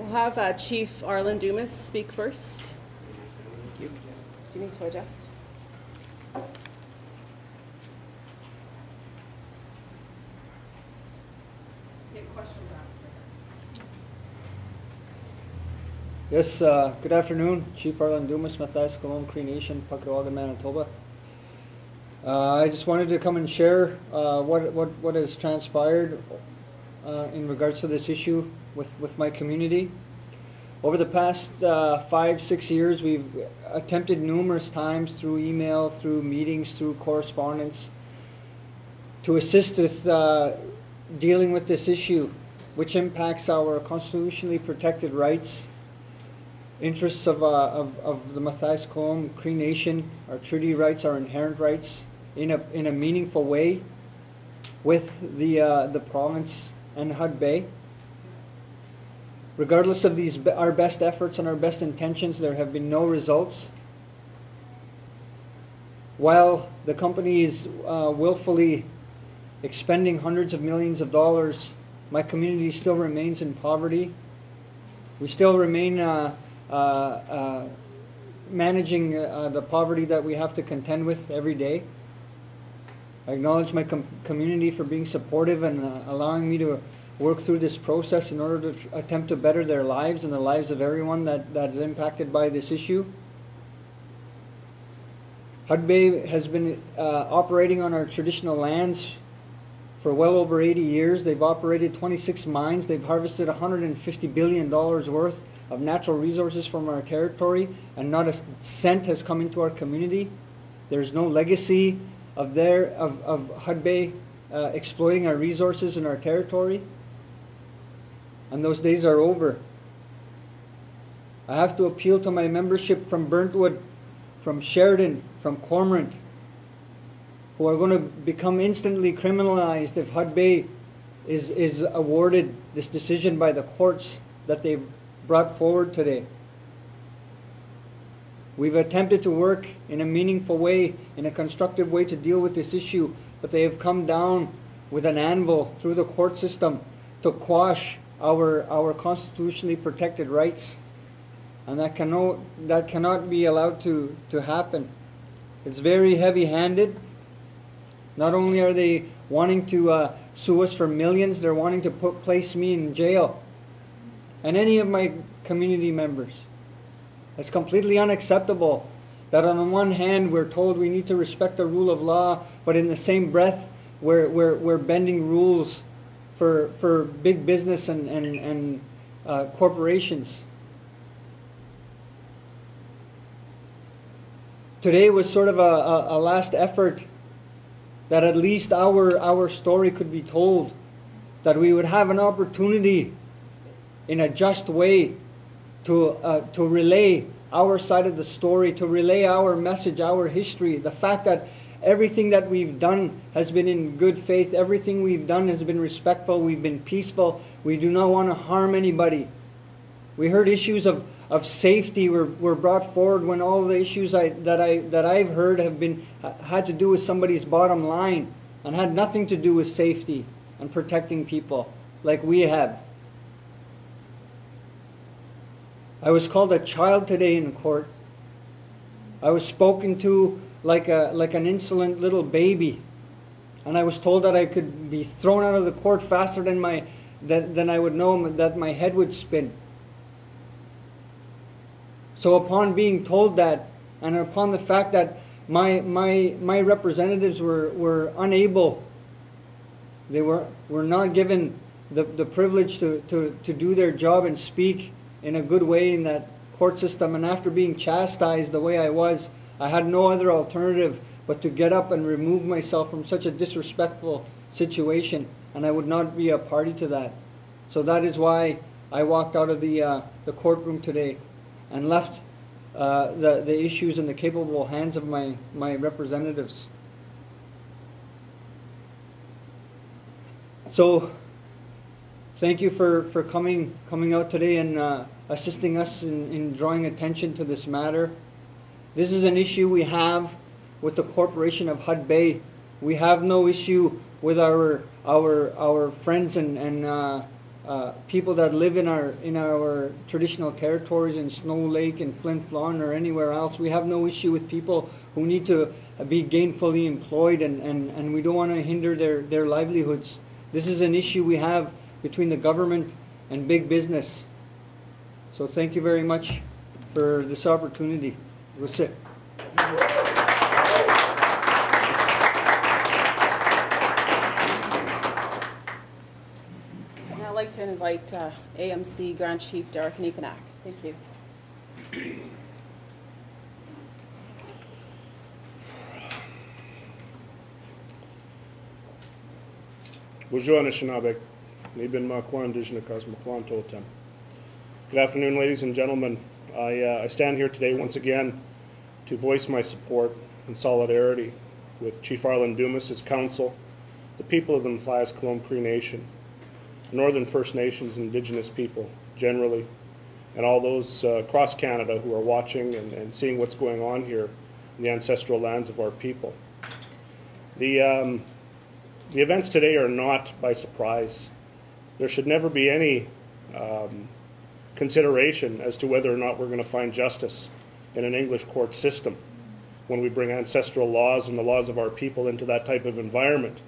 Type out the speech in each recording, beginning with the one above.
We'll have Chief Arlen Dumas speak first. Thank you. Do you need to adjust? Take questions after. Yes, good afternoon. Chief Arlen Dumas, Mathias, Colomb, Cree Nation, Puckawaga, Manitoba. I just wanted to come and share what has transpired in regards to this issue with my community. Over the past 5-6 years, we've attempted numerous times through email, through meetings, through correspondence to assist with dealing with this issue, which impacts our constitutionally protected rights, interests of the Mathias, Colomb, Cree Nation, our treaty rights, our inherent rights, in a meaningful way with the province and HudBay. Regardless of our best efforts and our best intentions, there have been no results. While the company is willfully expending hundreds of millions of dollars, my community still remains in poverty. We still remain managing the poverty that we have to contend with every day. I acknowledge my community for being supportive and allowing me to work through this process in order to attempt to better their lives and the lives of everyone that is impacted by this issue. HudBay has been operating on our traditional lands for well over 80 years. They've operated 26 mines. They've harvested $150 billion worth of natural resources from our territory, and not a cent has come into our community. There's no legacy of HudBay exploiting our resources in our territory, and those days are over. I have to appeal to my membership from Burntwood, from Sheridan, from Cormorant, who are going to become instantly criminalized if HudBay is awarded this decision by the courts that they've brought forward today. We've attempted to work in a meaningful way, in a constructive way to deal with this issue, but they have come down with an anvil through the court system to quash our constitutionally protected rights, and that cannot be allowed to happen. It's very heavy-handed. Not only are they wanting to sue us for millions, they're wanting to place me in jail and any of my community members. It's completely unacceptable that on one hand we're told we need to respect the rule of law, but in the same breath we're bending rules for big business and corporations. Today was sort of a last effort that at least our story could be told, that we would have an opportunity in a just way to relay our side of the story, to relay our message, our history, the fact that everything that we've done has been in good faith, everything we've done has been respectful, we've been peaceful, we do not want to harm anybody. We heard issues of safety were brought forward when all the issues that I've heard had to do with somebody's bottom line and had nothing to do with safety and protecting people like we have. I was called a child today in court. I was spoken to like an insolent little baby, and I was told that I could be thrown out of the court faster than I would know that my head would spin. So upon being told that, and upon the fact that my representatives were unable, they were not given the privilege to do their job and speak in a good way in that court system, and after being chastised the way I was, I had no other alternative but to get up and remove myself from such a disrespectful situation, and I would not be a party to that. So that is why I walked out of the courtroom today and left the issues in the capable hands of my representatives. So thank you for coming out today and assisting us in drawing attention to this matter. This is an issue we have with the corporation of HudBay. We have no issue with our friends and people that live in our traditional territories in Snow Lake and Flin Flon or anywhere else. We have no issue with people who need to be gainfully employed, and we don't want to hinder their livelihoods. This is an issue we have between the government and big business. So thank you very much for this opportunity. We'll sit. I'd like to invite AMC Grand Chief Derek Nepanak. Thank you. Bonjour, Anishinaabe. Nibin Makwan, Dijnakas Makwan Totem. Good afternoon, ladies and gentlemen. I stand here today once again to voice my support and solidarity with Chief Arlen Dumas, his council, the people of the Mathias Colomb Cree Nation, Northern First Nations, Indigenous people generally, and all those across Canada who are watching and seeing what's going on here in the ancestral lands of our people. The events today are not by surprise. There should never be any consideration as to whether or not we're going to find justice in an English court system when we bring ancestral laws and the laws of our people into that type of environment.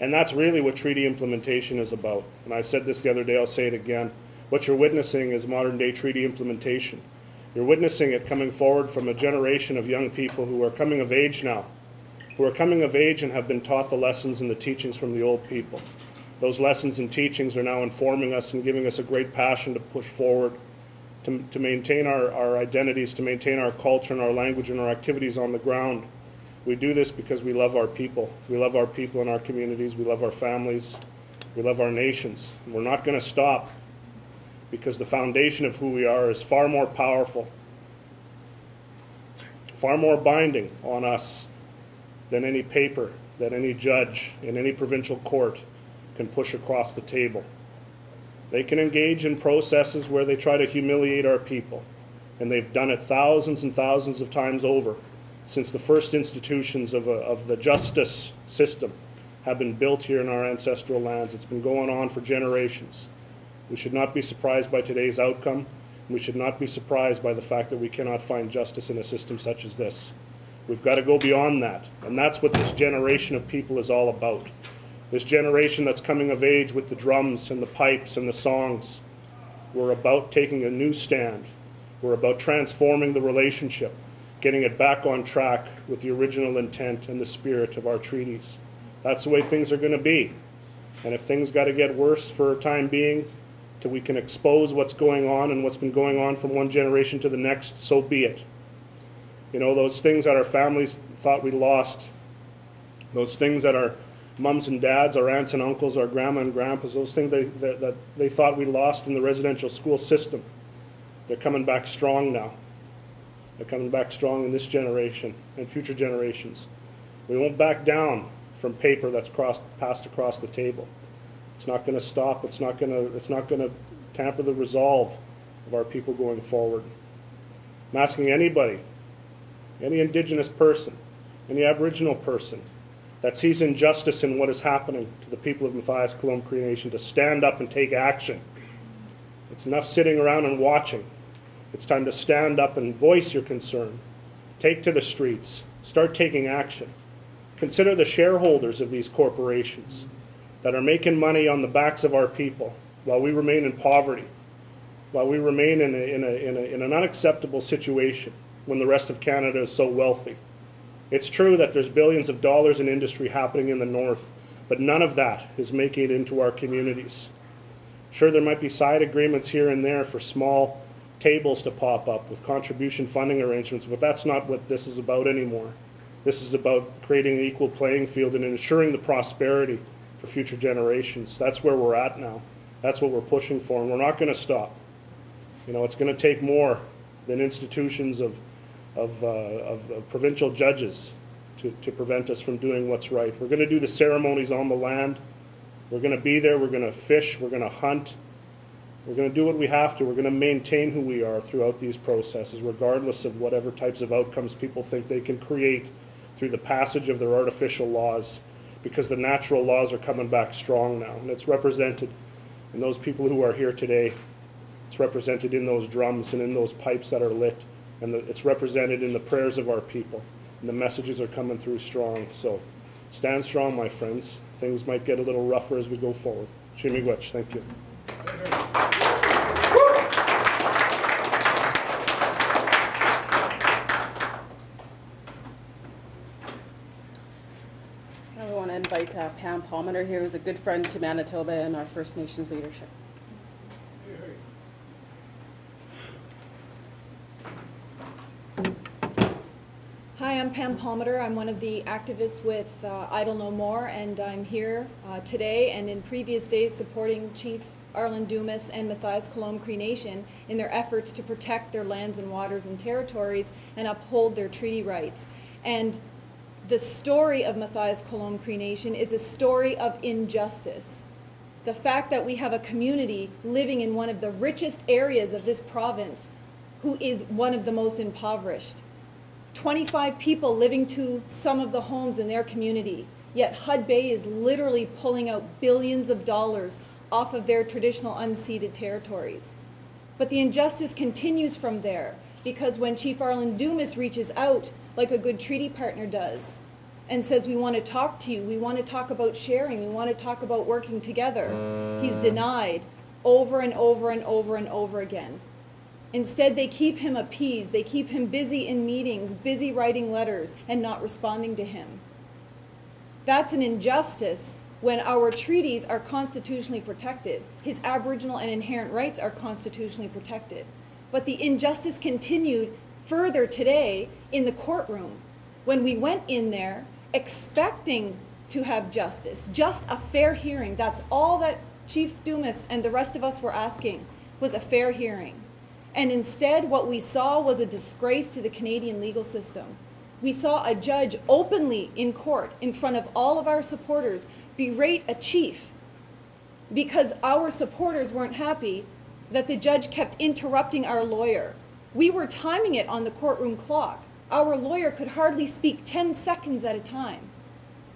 And that's really what treaty implementation is about. And I said this the other day, I'll say it again. What you're witnessing is modern day treaty implementation. You're witnessing it coming forward from a generation of young people who are coming of age now, who are coming of age and have been taught the lessons and the teachings from the old people. Those lessons and teachings are now informing us and giving us a great passion to push forward, to maintain our identities, to maintain our culture and our language and our activities on the ground. We do this because we love our people. We love our people in our communities. We love our families. We love our nations. And we're not going to stop, because the foundation of who we are is far more powerful, far more binding on us than any paper that any judge in any provincial court can push across the table. They can engage in processes where they try to humiliate our people, and they've done it thousands and thousands of times over since the first institutions of the justice system have been built here in our ancestral lands. It's been going on for generations. We should not be surprised by today's outcome. We should not be surprised by the fact that we cannot find justice in a system such as this. We've got to go beyond that, and that's what this generation of people is all about. This generation that's coming of age with the drums and the pipes and the songs. We're about taking a new stand. We're about transforming the relationship, getting it back on track with the original intent and the spirit of our treaties. That's the way things are going to be. And if things got to get worse for a time being, till we can expose what's going on and what's been going on from one generation to the next, so be it. You know, those things that our families thought we lost, those things that our mums and dads, our aunts and uncles, our grandma and grandpas, those things that they thought we lost in the residential school system, they're coming back strong now. They're coming back strong in this generation and future generations. We won't back down from paper that's passed across the table. It's not going to stop. It's not going to tamper the resolve of our people going forward. I'm asking anybody, any Indigenous person, any Aboriginal person that sees injustice in what is happening to the people of Mathias Colomb Cree Nation to stand up and take action. It's enough sitting around and watching. It's time to stand up and voice your concern. Take to the streets. Start taking action. Consider the shareholders of these corporations that are making money on the backs of our people while we remain in poverty, while we remain in an unacceptable situation when the rest of Canada is so wealthy. It's true that there's billions of dollars in industry happening in the north, but none of that is making it into our communities. Sure, there might be side agreements here and there for small tables to pop up with contribution funding arrangements, but that's not what this is about anymore. This is about creating an equal playing field and ensuring the prosperity for future generations. That's where we're at now. That's what we're pushing for, and we're not going to stop. You know, it's going to take more than institutions of provincial judges to prevent us from doing what's right. We're going to do the ceremonies on the land. We're going to be there. We're going to fish. We're going to hunt. We're going to do what we have to. We're going to maintain who we are throughout these processes, regardless of whatever types of outcomes people think they can create through the passage of their artificial laws, because the natural laws are coming back strong now. And it's represented And those people who are here today, it's represented in those drums and in those pipes that are lit, and it's represented in the prayers of our people. And the messages are coming through strong. So stand strong, my friends. Things might get a little rougher as we go forward. Chimigwech, thank you. Now we want to invite Pam Palmater here, who's a good friend to Manitoba and our First Nations leadership. Hi, I'm Pam Palmater. I'm one of the activists with Idle No More, and I'm here today and in previous days supporting Chief Arlen Dumas and Mathias Colomb Cree Nation in their efforts to protect their lands and waters and territories and uphold their treaty rights. And the story of Mathias Colomb Cree Nation is a story of injustice. The fact that we have a community living in one of the richest areas of this province who is one of the most impoverished. 25 people living to some of the homes in their community, yet HudBay is literally pulling out billions of dollars off of their traditional unceded territories. But the injustice continues from there, because when Chief Arlen Dumas reaches out, like a good treaty partner does, and says, we want to talk to you, we want to talk about sharing, we want to talk about working together, he's denied over and over and over and over again. Instead, they keep him appeased. They keep him busy in meetings, busy writing letters, and not responding to him. That's an injustice when our treaties are constitutionally protected. His Aboriginal and inherent rights are constitutionally protected. But the injustice continued further today in the courtroom when we went in there expecting to have justice, just a fair hearing. That's all that Chief Dumas and the rest of us were asking, was a fair hearing. And instead, what we saw was a disgrace to the Canadian legal system. We saw a judge openly in court, in front of all of our supporters, berate a chief because our supporters weren't happy that the judge kept interrupting our lawyer. We were timing it on the courtroom clock. Our lawyer could hardly speak 10 seconds at a time.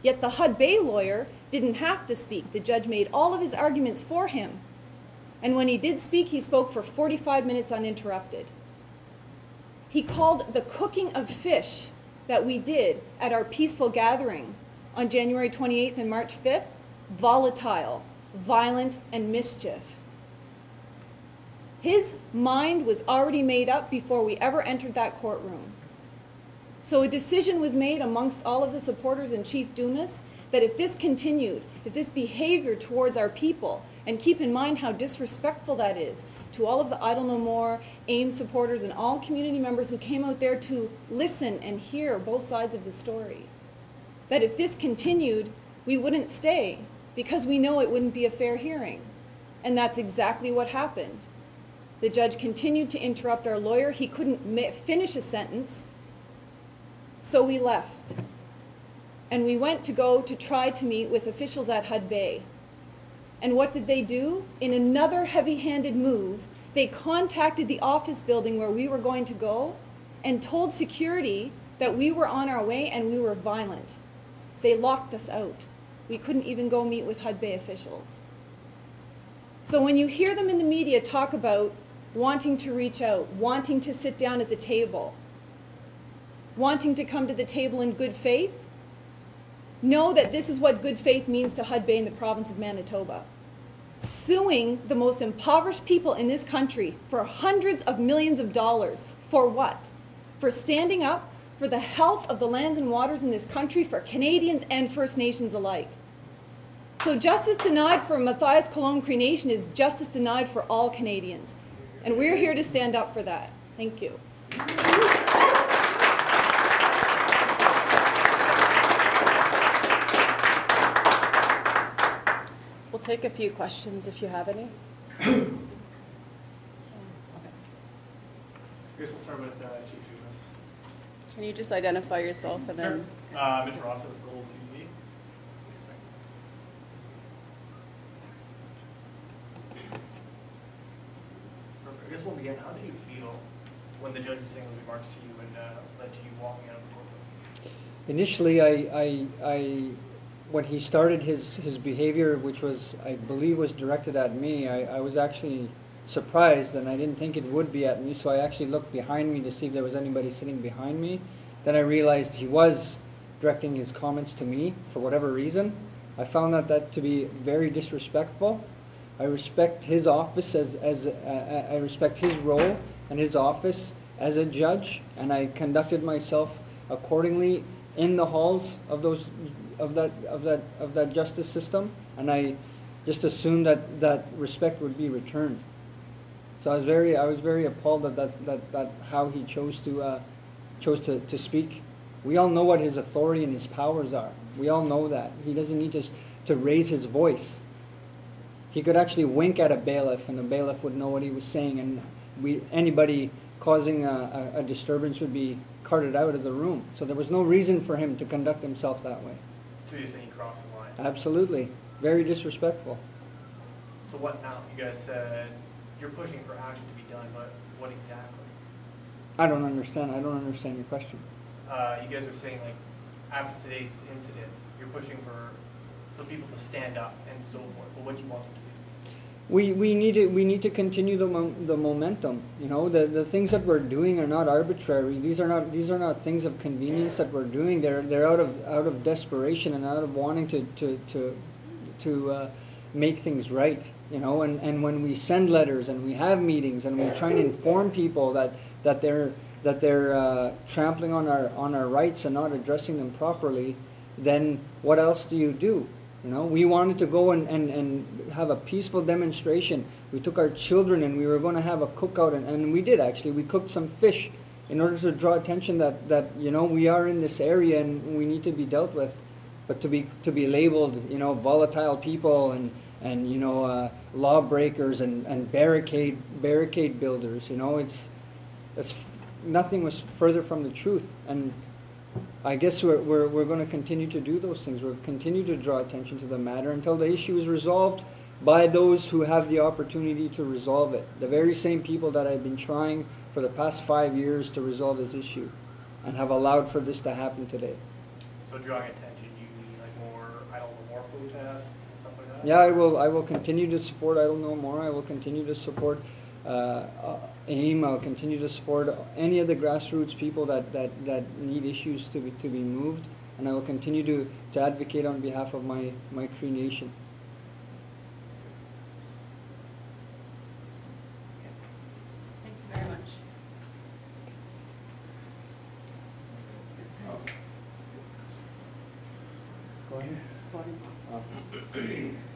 Yet the HudBay lawyer didn't have to speak. The judge made all of his arguments for him. And when he did speak, he spoke for 45 minutes uninterrupted. He called the cooking of fish that we did at our peaceful gathering on January 28th and March 5th volatile, violent, and mischief. His mind was already made up before we ever entered that courtroom. So a decision was made amongst all of the supporters and Chief Dumas that if this continued, if this behavior towards our people, and keep in mind how disrespectful that is to all of the Idle No More, AIM supporters, and all community members who came out there to listen and hear both sides of the story. That if this continued, we wouldn't stay because we know it wouldn't be a fair hearing. And that's exactly what happened. The judge continued to interrupt our lawyer. He couldn't finish a sentence, so we left. And we went to try to meet with officials at HudBay. And what did they do? In another heavy-handed move, they contacted the office building where we were going to go and told security that we were on our way and we were violent. They locked us out. We couldn't even go meet with HudBay officials. So when you hear them in the media talk about wanting to reach out, wanting to sit down at the table, wanting to come to the table in good faith, know that this is what good faith means to HudBay in the province of Manitoba. Suing the most impoverished people in this country for hundreds of millions of dollars. For what? For standing up for the health of the lands and waters in this country for Canadians and First Nations alike. So justice denied for Mathias Colomb Cree Nation is justice denied for all Canadians. And we're here to stand up for that. Thank you. We'll take a few questions if you have any. I guess we'll start with Chief Dumas. Can you just identify yourself and then? Sure. Mitch Rossa with Gold TV. Perfect. I guess we'll begin. How did you feel when the judge was saying those remarks to you and led to you walking out of the courtroom? Initially, I when he started his behavior, which was, I believe, was directed at me, I was actually surprised, and I didn't think it would be at me, so I actually looked behind me to see if there was anybody sitting behind me. Then I realized he was directing his comments to me for whatever reason. I found that to be very disrespectful. I respect his office I respect his role and his office as a judge, and I conducted myself accordingly in the halls of that justice system, and I just assumed that respect would be returned. So I was very appalled that how he chose to speak. We all know what his authority and his powers are. We all know that. He doesn't need to raise his voice. He could actually wink at a bailiff, and the bailiff would know what he was saying, and anybody causing a disturbance would be carted out of the room. So there was no reason for him to conduct himself that way. So you're saying he crossed the line? Absolutely. Very disrespectful. So what now? You guys said you're pushing for action to be done, but what exactly? I don't understand your question. You guys are saying, like, after today's incident, you're pushing for people to stand up and so forth. But what do you want them to do? We need to continue the momentum. You know, the things that we're doing are not arbitrary. These are not things of convenience that we're doing. They're out of desperation and out of wanting to make things right. You know, and when we send letters and we have meetings and we try and inform people that they're trampling on our rights and not addressing them properly, then what else do you do? You know, we wanted to go and have a peaceful demonstration. We took our children and we were going to have a cookout, and we did actually. We cooked some fish in order to draw attention that you know, we are in this area and we need to be dealt with. But to be labeled, you know, volatile people and you know, lawbreakers and barricade builders, you know, it's nothing was further from the truth. And I guess we're going to continue to do those things. We'll continue to draw attention to the matter until the issue is resolved by those who have the opportunity to resolve it. The very same people that have been trying for the past 5 years to resolve this issue and have allowed for this to happen today. So drawing attention, you mean like more protests and stuff like that? Yeah, I will continue to support Idle No More. I will continue to support AIM. I'll continue to support any of the grassroots people that need issues to be moved, and I will continue to advocate on behalf of my Cree Nation. Thank you very much. Go ahead. Go ahead. Oh.